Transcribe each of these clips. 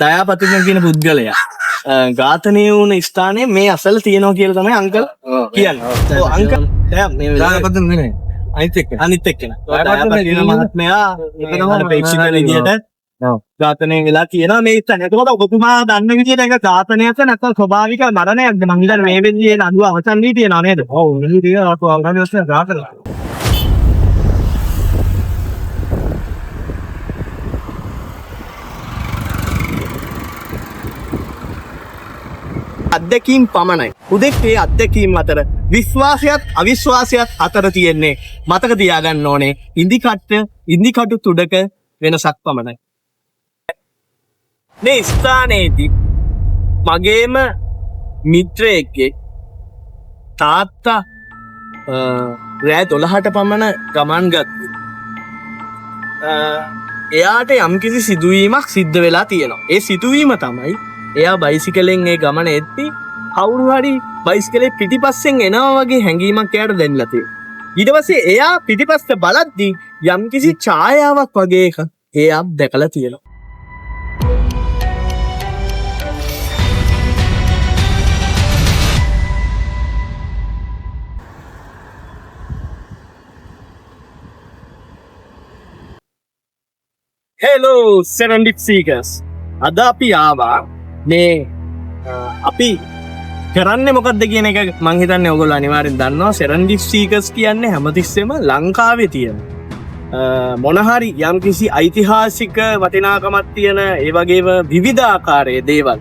දයාපතිතුමා කියන පුද්ගලයා ඝාතනය වුණ ස්ථානයේ මේ අසල තියෙනවා කියලා තමයි අංකල් කියන්නේ. ඔව් අංකල් දැන් මේ දයාපතිතුමා නෙමෙයි. අනිත් එක්කෙනා. දයාපතිතුමා මහත්මයා ඒක ප්‍රේක්ෂක විදියට ඝාතනය වෙලා කියනවා මේ ස්ථානේ. එතකොට ඔබතුමා දන්න විදියට ඒක ඝාතනයක්ද නැත්නම් ස්වභාවික මරණයක්ද? මං හිතන්නේ මේ වෙන්නේ නඩුව අවසන් වී තියෙනවා නේද? ඔව් මේ දින අවසන් ඝාතනය. අත්දැකීම් පමණයි. උදෙක් මේ අත්දැකීම් අතර විශ්වාසයත් අවිශ්වාසයත් අතර තියෙන්නේ මතක තියාගන්න ඕනේ ඉන්දිකටු තුඩක වෙනසක් පමණයි. මේ ස්ථානයේදී මගේම මිත්‍රයෙක්ගේ තාත්තා රෑ 12ට පමණ ගමන් ගත්තා. එයාට යම්කිසි සිදුවීමක් සිද්ධ වෙලා තියෙනවා. ඒ සිදුවීම තමයි එයා බයිසිකලෙන් ඒ ගමන එද්දි කවුරු හරි බයිසිකලේ පිටිපස්සෙන් එනවා වගේ හැඟීමක් එයාට දැනෙලා තියෙනවා. ඊට පස්සේ එයා පිටිපස්ස බලද්දී යම්කිසි ඡායාවක් වගේ එකක් එයා දැකලා තියෙනවා. Hello Serendip Seekers. අද අපි ආවා මේ අපි කරන්නේ මොකක්ද කියන එක මං හිතන්නේ ඔයගොල්ලෝ අනිවාර්යෙන් දන්නවා. Serendip Seekers කියන්නේ හැමතිස්සෙම ලංකාවේ තියෙන මොන හරි යම්කිසි ඓතිහාසික වටිනාකමක් තියෙන ඒ වගේම විවිධාකාරයේ දේවල්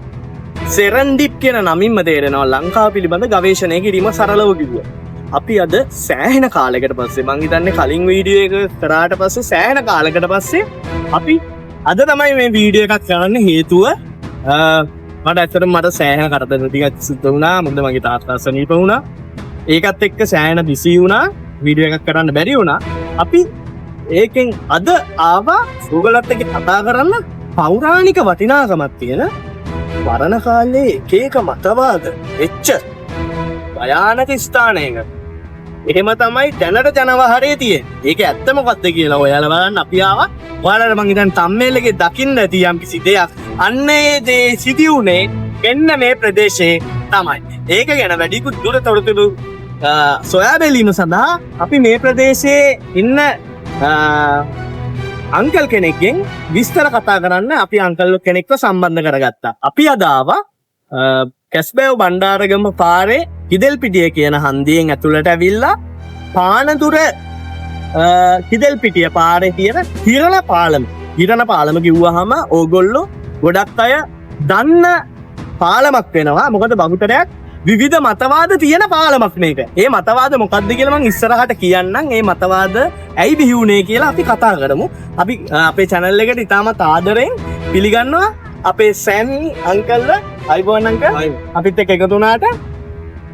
Serendip කියන නමින්ම තේරෙනවා ලංකාව පිළිබඳ ගවේෂණය කිරීම සරලව කිව්වා. අපි අද සෑහෙන කාලයකට පස්සේ මං හිතන්නේ කලින් වීඩියෝ එක කරාට පස්සේ සෑහෙන කාලයකට පස්සේ අපි අද තමයි මේ වීඩියෝ එකක් කරන්න හේතුව මට ඇත්තටම මට සෑහෙන කරදර ටිකක් සිද්ධ වුණා. මොකද මගේ තාත්තා අසනීප වුණා. ඒකත් එක්ක සෑහෙන බිසි වුණා. වීඩියෝ එකක් කරන්න බැරි වුණා. අපි ඒකෙන් අද ආවා ඔයගලත් එක්ක කතා කරන්න පෞරාණික වටිනාකමක් තියෙන වරණ කාලේ එක එක මතවාද එච්ච භයානක ස්ථානයක. එහෙම තමයි දැනට ජනවහරේ තියෙන්නේ. ඒක ඇත්ත මොකද්ද කියලා ඔයාලා බලන්න අපි ආවා. ඔයාලට මං හිතන්නේ තම්මේල් එකේ දකින්න ඇති යම්කිසි දෙයක්. අන්න ඒ දේ සිදි උනේ මෙන්න මේ ප්‍රදේශයේ තමයි. ඒක ගැන වැඩිපුර තොරතුරු සොයා බැලීම සඳහා අපි මේ ප්‍රදේශයේ ඉන්න අංකල් කෙනෙක්ගෙන් විස්තර කතා කරන්න අපි අංකල් කෙනෙක්ව සම්බන්ධ කරගත්තා. අපි අද ආවා කැස්බෑව බණ්ඩාරගම පාරේ හිදල්පිටිය කියන හන්දියෙන් ඇතුළට ඇවිල්ලා පානදුර හිදල්පිටිය පාරේ තියෙන හිරණ පාලම. හිරණ පාලම කිව්වහම ඕගොල්ලෝ ගොඩක් අය දන්න පාලමක් වෙනවා. මොකද බහුතරයක් විවිධ මතවාද තියෙන පාලමක් මේක. ඒ මතවාද මොකක්ද කියලා මම ඉස්සරහට කියන්නම්. ඒ මතවාද ඇයි බිහි වුනේ කියලා අපි කතා කරමු. අපි අපේ channel එකට ඉතාමත් ආදරෙන් පිළිගන්නවා අපේ සෑමි අංකල්ව. අයිබෝන් අංකල්. අපිත් එක්ක එකතු වුණාට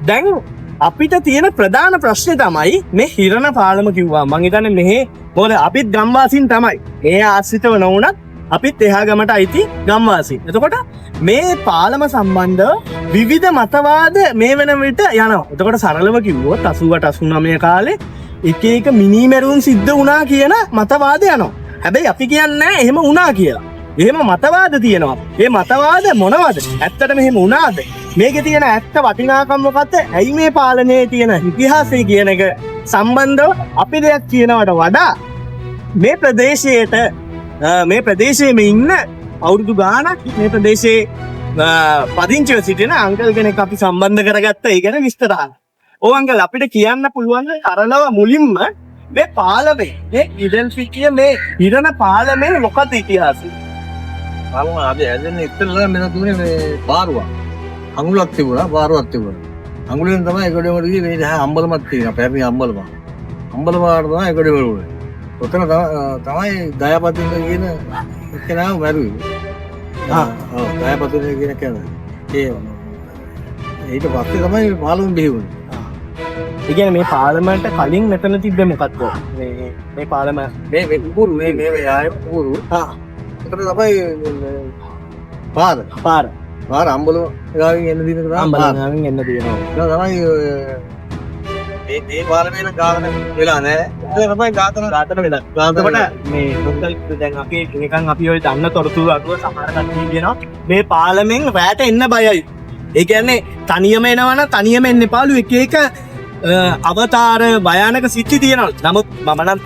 දැන් අපිට තියෙන ප්‍රධාන ප්‍රශ්නේ තමයි මේ හිරණ පාලම කිව්වා. මං හිතන්නේ මෙහි මොකද අපිත් ගම්වාසීන් තමයි. ඒ ආශ්‍රිතව නොවුණත් අපිත් එහා ගමට අයිති ගම්වාසීන්. එතකොට මේ පාලම සම්බන්ධව විවිධ මතවාද මේ වෙන විට යනවා. එතකොට සරලව කිව්වොත් 88 89 කාලේ එක එක මිනිමෙරුම් සිද්ධ වුණා කියන මතවාද යනවා. හැබැයි අපි කියන්නේ නැහැ එහෙම වුණා කියලා. එහෙම මතවාද තියෙනවා. මේ මතවාද මොනවද? ඇත්තටම එහෙම වුණාද? මේකේ තියෙන ඇත්ත වටිනාකම මොකද්ද? ඇයි මේ පාලනයේ තියෙන ඉතිහාසය කියන එක සම්බන්ධව අපි දෙයක් කියනවට වඩා මේ ප්‍රදේශයේට මේ ප්‍රදේශයේම ඉන්න අවුරුදු ගාණක් මේ ප්‍රදේශයේ පදිංචිව සිටින අංකල් කෙනෙක් අපි සම්බන්ධ කරගත්තා. ඒ ගැන විස්තර අහන්න. ඔව් අංකල් අපිට කියන්න පුළුවන් කරලව මුලින්ම මේ පාලමේ මේ ඉඩල්පිටිය මේ හිරණ පාලමේ මොකක්ද ඉතිහාසය? බලමු අපි ඇදෙන්නේ ඉස්සෙල්ලා මෙතන තුනේ මේ පාරුවක්. අඟුලක් තිබුණා, පාරුවක් තිබුණා. අඟුලෙන් තමයි ඒකඩේම ගියේ මේ දැන් අම්බලමක් තියෙනවා. පැරණි අම්බලම. අම්බලමාට තමයි ඒකඩේම වුනේ. ඔතන තමයි දයාපතිතුමා කියන කෙනා මැරුවේ. ඔව් දයාපතිතුමා කියන කෙනා. ඊට පස්සේ තමයි පාලම බිහි වුනේ. ඒ කියන්නේ මේ පාලමට කලින් මෙතන තිබ්බේ මොකක්ද? මේ පාලම මේ උගුරු මේ ආයේ උගුරු. එතන තමයි පාර අම්බලම ගාවින් එන්න දින තමයි අම්බලම ගාවින් එන්න දිනවා. තමයි මේ පාලමේන ඝාතන වෙලා නැහැ. ඒක තමයි ඝාතන වෙලා. එතකොට මේ මොකද දැන් අපි නිකන් අපි ඔය දන්න තොරතුරු අනුව සමහර කට්ටිය කියනවා මේ පාලමෙන් රැට එන්න බයයි. ඒ කියන්නේ තනියම එනවනම් තනියම එන්න එපාලු එක අවතාර භයානක සිද්ධි තියෙනවා. නමුත් මම නම්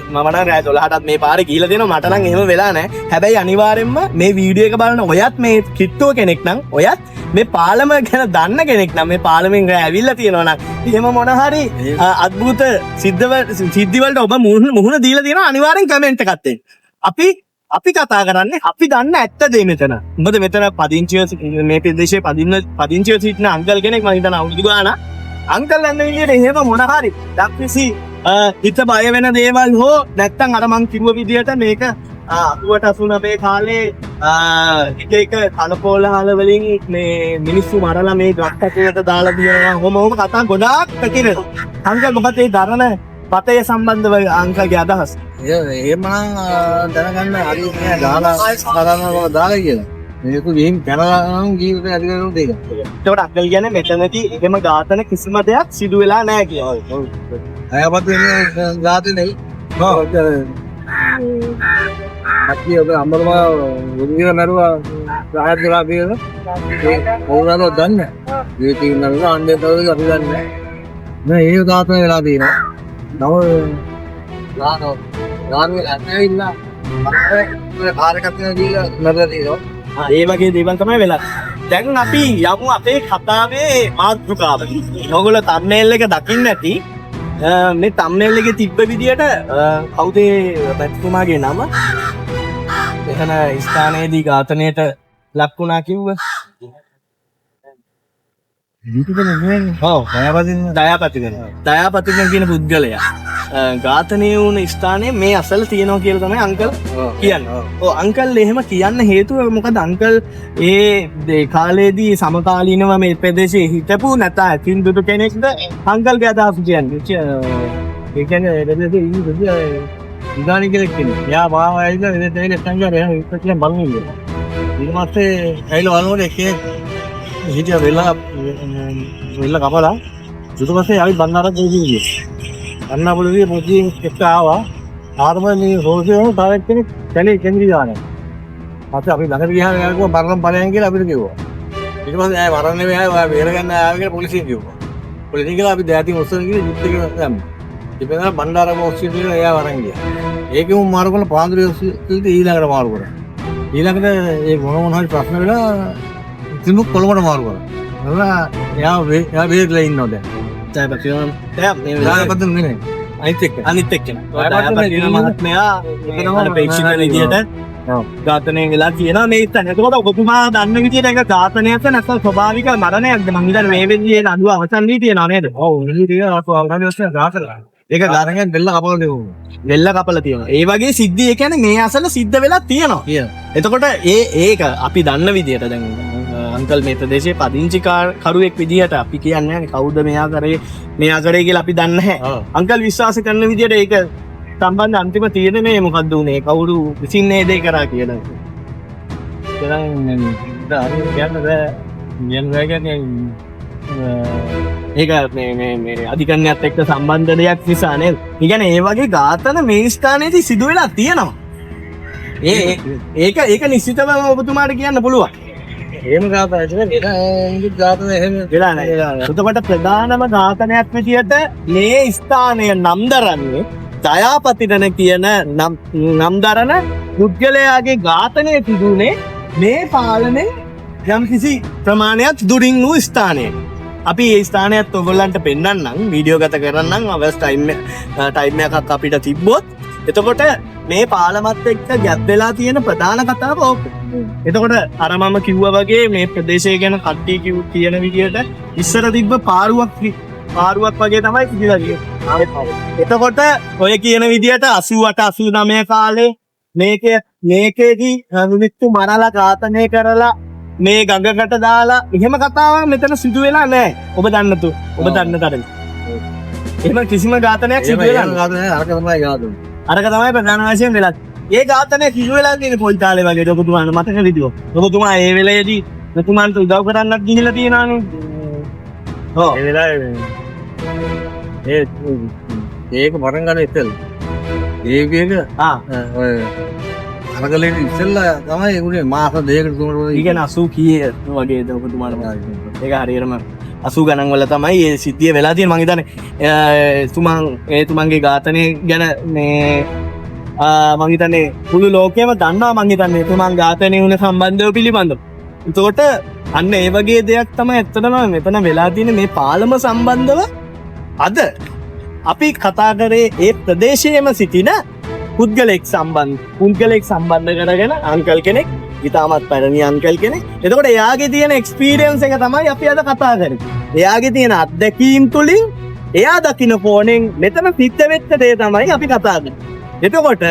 රෑ 12ටත් මේ පාරේ ගිහිල්ලා දෙනවා. මට නම් එහෙම වෙලා නැහැ. හැබැයි අනිවාර්යෙන්ම මේ වීඩියෝ එක බලන ඔයත් මේ කිට්ටුව කෙනෙක් නම් ඔයත් මේ පාලම ගැන දන්න කෙනෙක් නම් මේ පාලමෙන් රෑ ඇවිල්ලා තියෙනවා නම් එහෙම මොන හරි අద్భుත සිද්ධි වලට ඔබ මුහුණ දීලා තියෙනවා. අනිවාර්යෙන් කමෙන්ට් එකක් දෙන්න. අපි කතා කරන්නේ අපි දන්න ඇත්ත දේ මෙතන. මොකද මෙතන පදිංචිව මේ ප්‍රදේශයේ පදිංචිව සිටින අංකල් කෙනෙක් මම හිතන අවුරුදු ගානක් අංකල් යන විදිහට එහෙම මොන හරි දක්විසි හිත බය වෙන දේවල් හෝ නැත්තම් අර මං කිව්ව විදිහට මේක 89 කාලේ එක කලකෝලහල වලින් මේ මිනිස්සු මරලා මේ ගස්කටේට දාලා දිනනවා. කොහොම කතා ගොඩාක් පැතිරෙනවා. අංකල් මොකද ඒ දරන පතේ සම්බන්ධව අංකල්ගේ අදහස්? එහෙම නම් දැනගන්න හරි නෑ දාලා දාලා කියලා. මේක ගිහින් කනනම් ජීවිතේ ඇති කරන දෙයක්. ඒකට අක්කල් කියන්නේ මෙතනදී එහෙම ඝාතන කිසිම දෙයක් සිදු වෙලා නැහැ කියලා. ඔව්. අයපත් වෙන්නේ ඝාතන නෙයි. ඔව්. අපි ඔබ අම්මලා උදේට මරුවා සායත් ගලා බියද? ඕනano දන්නේ. මේ තියෙනවා අන්නේ තවද අපි දන්නේ. නෑ ඒක ඝාතන වෙලා තියෙනවා. නව ගානෝ ඇවිල්ලා කාර්යකර්තයන් දීලා නරලා තියෙනවා. ඒ වගේ දේවල් තමයි වෙලා. දැන් අපි යමු අපේ කතාවේ මාතෘකාවට. ඔයගොල්ලෝ thumbnail එක දකින්න ඇති. මේ thumbnail එකේ තිබ්බ විදියට කවුද පැතුමාගේ නම? එතන ස්ථානයේදී ඝාතනයට ලක් වුණා කිව්ව. දයාපතින කියන පුද්ගලයා ඝාතනය වුණ ස්ථානයේ මේ අසල තියෙනවා කියලා තමයි අංකල් කියන්නේ. ඔව් අංකල් එහෙම කියන්න හේතුව මොකද අංකල් ඒ කාලේදී සමකාලීනව මේ ප්‍රදේශයේ හිටපු නැත්නම් ඇතින් දුටු කෙනෙක්ද අංකල්ගේ අදහස කියන්නේ. ඒ කියන්නේ එදෙසේ ඉන්නේ ඉදානි කෙනෙක් කෙනෙක්. යා මාව ඇවිල්ලා එදෙසේ සංගාරය ඉස්සෙල්ලා බලන්නේ. ඊට පස්සේ ඇවිල්ලා බලනකොට එකේ හිටියා වෙලා කපලා ඊට පස්සේ ආවි බන්නාරක් ගිහින් අන්නාපොළේ මොකද එක්ක ආවා ආරම මේ රෝසියෝ තව එක්කෙනෙක් කැලේ කෙන්දි දානවා. පස්සේ අපි ළඟට ගියාම යාළුවා බරනම් ඵලයන් කියලා අපිට කිව්වා. ඊට පස්සේ ආයෙ වරන් නෙවෙයි ආයෙ බේරගන්න ආව කියලා පොලිසියෙන් කිව්වා. පොලිසිය කියලා අපි දැතින් ඔස්සන කියලා ජිප් එක දැම්මා. ජිප් එක බණ්ඩාරම ඔස්සිය කියලා එයා වරන් ගියා. ඒකෙම මාරු කරලා පාන්දුරේ ඔස්සිය ඊළඟට මාරු කරා. ඊළඟට ඒ මොන හරි ප්‍රශ්න වෙලා තිමුක් කොළඹට මාරු කරා. එයා බේරලා ඉන්නවා දැන්. දයාපති නෙමෙයි. අනිත් එක්ක. දයාපති මහත්මයා එතනම ප්‍රේක්ෂක විදියට ඝාතනය වෙලා කියනවා මේ ඉතින්. එතකොට ඔබතුමා දන්න විදියට ඒක ඝාතනයක්ද නැත්නම් ස්වභාවික මරණයක්ද? මං හිතන්නේ මේ වෙද්දී නඩුව අවසන් වී තියෙනවා නේද? ඔව් ඉතින් ඒක ඝාතනය. ඒක ඝාතනයෙන් දෙල්ල කපලා දෙවුවා. දෙල්ල කපලා තියෙනවා. ඒ වගේ සිද්ධි ඒ කියන්නේ මේ අසල සිද්ධ වෙලා තියෙනවා. එතකොට ඒක අපි දන්න විදියට දැන් අංකල් මේ ප්‍රදේශයේ පදිංචි කරුවෙක් විදිහට අපි කියන්නේ කවුද මෙයා කරේ කියලා අපි දන්නේ නැහැ. අංකල් විශ්වාස කරන විදිහට ඒක සම්බන්ධ අන්තිම තීරණය මොකක්ද උනේ? කවුරු විසින් මේ දේ කරා කියලා. ඒක මේ අධිකරණයත් එක්ක සම්බන්ධ දෙයක් නිසා නේද? ඒ කියන්නේ ඒ වගේ ඝාතන මේ ස්ථානයේදී සිදු වෙලා තියෙනවා. ඒක නිශ්චිතවම ඔබතුමාට කියන්න පුළුවන්. එහෙම ඝාතන එහෙම වෙලා නැහැ. එතකොට ප්‍රධානම ඝාතනයක් විදියට මේ ස්ථානය නම් දරන්නේ දයාපතිරණ කියන නම් දරන පුද්ගලයාගේ ඝාතනය සිදුුනේ මේ පාලනේ යම් කිසි ප්‍රමාණයක් දුරින් වූ ස්ථානයක. අපි ඒ ස්ථානයත් ඔයගොල්ලන්ට පෙන්වන්නම් වීඩියෝ ගත කරන්නම් අවස් ටයිම් එකක් අපිට තිබ්බොත්. එතකොට මේ පාලමත් එක්ක ගැප් වෙලා තියෙන ප්‍රධාන කතාව ඕක. එතකොට අර මම කිව්වා වගේ මේ ප්‍රදේශය ගැන කට්ටිය කියන විදිහට ඉස්සර තිබ්බ පාරුවක් වගේ තමයි ඉතිලා තියෙන්නේ. එතකොට ඔය කියන විදිහට 88 89 කාලේ මේකේදී මිනිස්සු මරලා ඝාතනය කරලා මේ ගඟකට දාලා එහෙම කතාවක් මෙතන සිදු වෙලා නැහැ. ඔබ දන්න තරම්. එහෙම කිසිම ඝාතනයක් සිදු වෙලා නැහැ. අරක තමයි ප්‍රධාන වශයෙන් වෙලා. ඒ ඝාතනය සිදු වෙලා තියෙන්නේ පොල් තාලේ වගේ ඔබතුමාට මතක විදියෝ. ඔබතුමා ඒ වෙලේදී ඔබතුමාන්ට උදව් කරන්නත් ගිහිල්ලා තියෙනවානේ. ඔව්. ඒ වෙලාවේ ඒක පටන් ගන්න ඉතින් ඒකේක ඔය අරගලේ ඉස්සෙල්ලා තමයි ඒගොල්ලෝ මාස දෙකකට තුනකට ඊගෙන 80 කීයේ වගේ ඔබතුමාට මතකයි. ඒක හරියටම 80 ගණන් වල තමයි මේ සිද්ධිය වෙලා තියෙන්නේ. මං හිතන්නේ තුමන්ගේ ඝාතනය ගැන මේ මං හිතන්නේ මුළු ලෝකෙම දන්නවා. මං හිතන්නේ තුමන් ඝාතනය වුණ සම්බන්ධව පිළිබඳව. එතකොට අන්න ඒ වගේ දෙයක් තමයි ඇත්තටම මෙතන වෙලා තියෙන්නේ මේ පාලම සම්බන්ධව. අද අපි කතා කරේ ඒ ප්‍රදේශයේම සිටින පුද්ගලෙක් සම්බන්ධ කරගෙන අංකල් කෙනෙක්, ඉතාමත් පැරණි අංකල් කෙනෙක්. එතකොට එයාගේ තියෙන එක්ස්පීරියන්ස් එක තමයි අපි අද කතා කරන්නේ. එයාගේ තියෙන අත්දැකීම් තුලින් එයා දකින්න ෆෝනෙන් මෙතන සිද්ධ වෙච්ච දේ තමයි අපි කතා කරන්නේ. එතකොට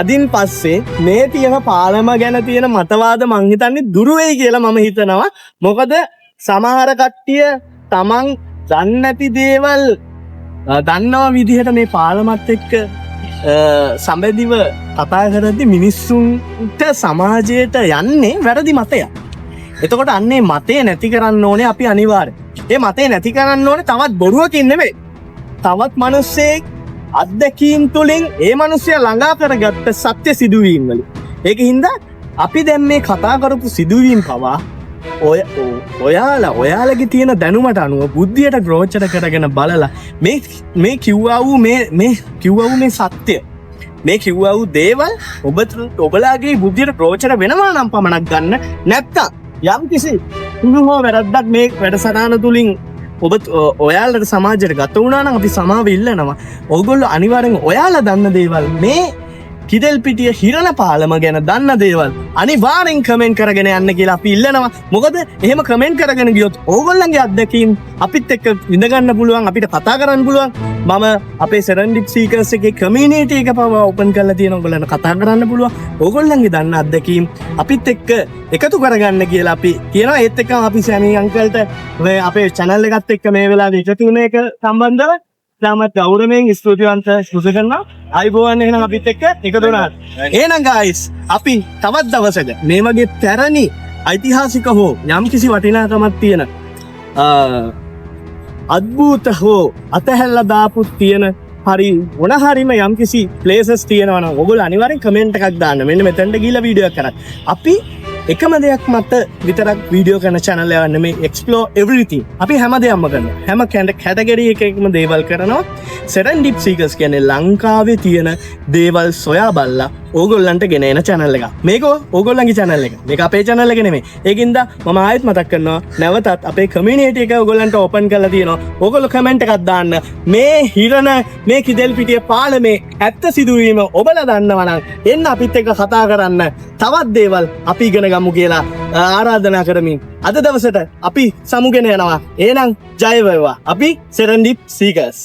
අදින් පස්සේ මේ තියෙන පාලම ගැන තියෙන මතවාද මං හිතන්නේ දුරු වෙයි කියලා මම හිතනවා. මොකද සමහර කට්ටිය තමන් දන්නේ නැති දේවල් දන්නවා විදිහට මේ පාලමත් එක්ක සම්බන්ධව කතා කරද්දි මිනිස්සුන්ට සමාජයට යන්නේ වැරදි මතයක්. එතකොට අන්නේ මතය නැති කරන්න ඕනේ අපි අනිවාර්යයෙන්. ඒ මතය නැති කරන්න ඕනේ තවත් බොරුවකින් නෙමෙයි. තවත් මිනිස්සෙක් අත්දැකීම් තුළින් ඒ මිනිස්සයා ළඟා කරගත්ත සත්‍ය සිදුවීම් වලින්. ඒකින්ද අපි දැන් මේ කතා කරපු සිදුවීම් පවා ඔයාලගේ තියෙන දැනුමට අනුව බුද්ධියට ග්‍රෝචර කරගෙන බලලා මේ කිව්වා වූ මේ සත්‍ය, මේ කිව්වා වූ දේවල් ඔබලාගේ බුද්ධියට ග්‍රෝචර වෙනවා නම් පමණක් ගන්න. නැත්තම් යම් කිසි හෝ වැරද්දක් මේ වැඩසටහන තුලින් ඔයාලට සමාජයට ගත වුණා නම් අපි සමාව ඉල්ලනවා. ඔයගොල්ලෝ අනිවාර්යෙන් ඔයාලා දන්න දේවල්, මේ කිදෙල්පිටිය හිරණ පාලම ගැන දන්න දේවල් අනිවාර්යෙන් කමෙන්ට් කරගෙන යන්න කියලා අපි ඉල්ලනවා. මොකද එහෙම කමෙන්ට් කරගෙන ගියොත් ඕගොල්ලන්ගේ අත්දැකීම් අපිත් එක්ක විඳ ගන්න පුළුවන්, අපිට කතා කරන්න පුළුවන්. මම අපේ සෙරන්ඩිප් සීකර්ස් එකේ කමියුනිටි එක පවා ඕපන් කරලා තියෙනවා. ඔයගොල්ලන්ට කතා කරන්න පුළුවන්. ඕගොල්ලන්ගේ දන්න අත්දැකීම් අපිත් එක්ක එකතු කරගන්න කියලා අපි කියනවා. ඒත් එක්කම අපි සැමී අංකල්ට අපේ channel එකත් එක්ක මේ වෙලාවේ එකතු වෙන එක සම්බන්ධව තාමත් ගෞරවයෙන් ස්තුතිවන්ත සුසු කරනවා. ආයිබෝවන් එහෙනම් අපිත් එක්ක එකතු වුණාට. එහෙනම් guys අපි තවත් දවසක මේ වගේ පැරණි ඓතිහාසික හෝ යම්කිසි වටිනාකමක් තියෙන අද්භූත හෝ අතහැල්ලා දාපු තියෙන හරි මොන හරිම යම්කිසි ප්ලේසස් තියෙනවා නම් ඔයගොල්ලෝ අනිවාර්යෙන් කමෙන්ට් එකක් දාන්න. මෙන්න මෙතනට ගිහිල්ලා වීඩියෝ එකක් කරන්න. අපි එකම දෙයක් මත විතරක් වීඩියෝ කරන channel එක නෙමෙයි, explore everything. අපි හැම දෙයක්ම කරනවා. හැම කැටගරි එකකම දේවල් කරනවා. සෙරන්ඩිප් සීකර්ස් කියන්නේ ලංකාවේ තියෙන දේවල් සොයා බලලා ඕගොල්ලන්ට ගෙන එන channel එක. මේක ඕගොල්ලන්ගේ channel එක. මේක අපේ channel එක නෙමෙයි. ඒකින්ද මම ආයෙත් මතක් කරනවා නැවතත් අපේ community එක ඕගොල්ලන්ට open කරලා තියෙනවා. ඕගොල්ලෝ comment එකක් දාන්න. මේ හිරණ මේ කිදෙල්පිටිය පාලමේ ඇත්ත සිදුවීම ඔබලා දන්නවා නම් එන්න අපිත් එක්ක කතා කරන්න. තවත් දේවල් අපි ඉගෙන ගමු කියලා ආරාධනා කරමින් අද දවසට අපි සමුගෙන යනවා. එහෙනම් ජය වේවා. අපි සෙරන්ඩිප් සීකර්ස්.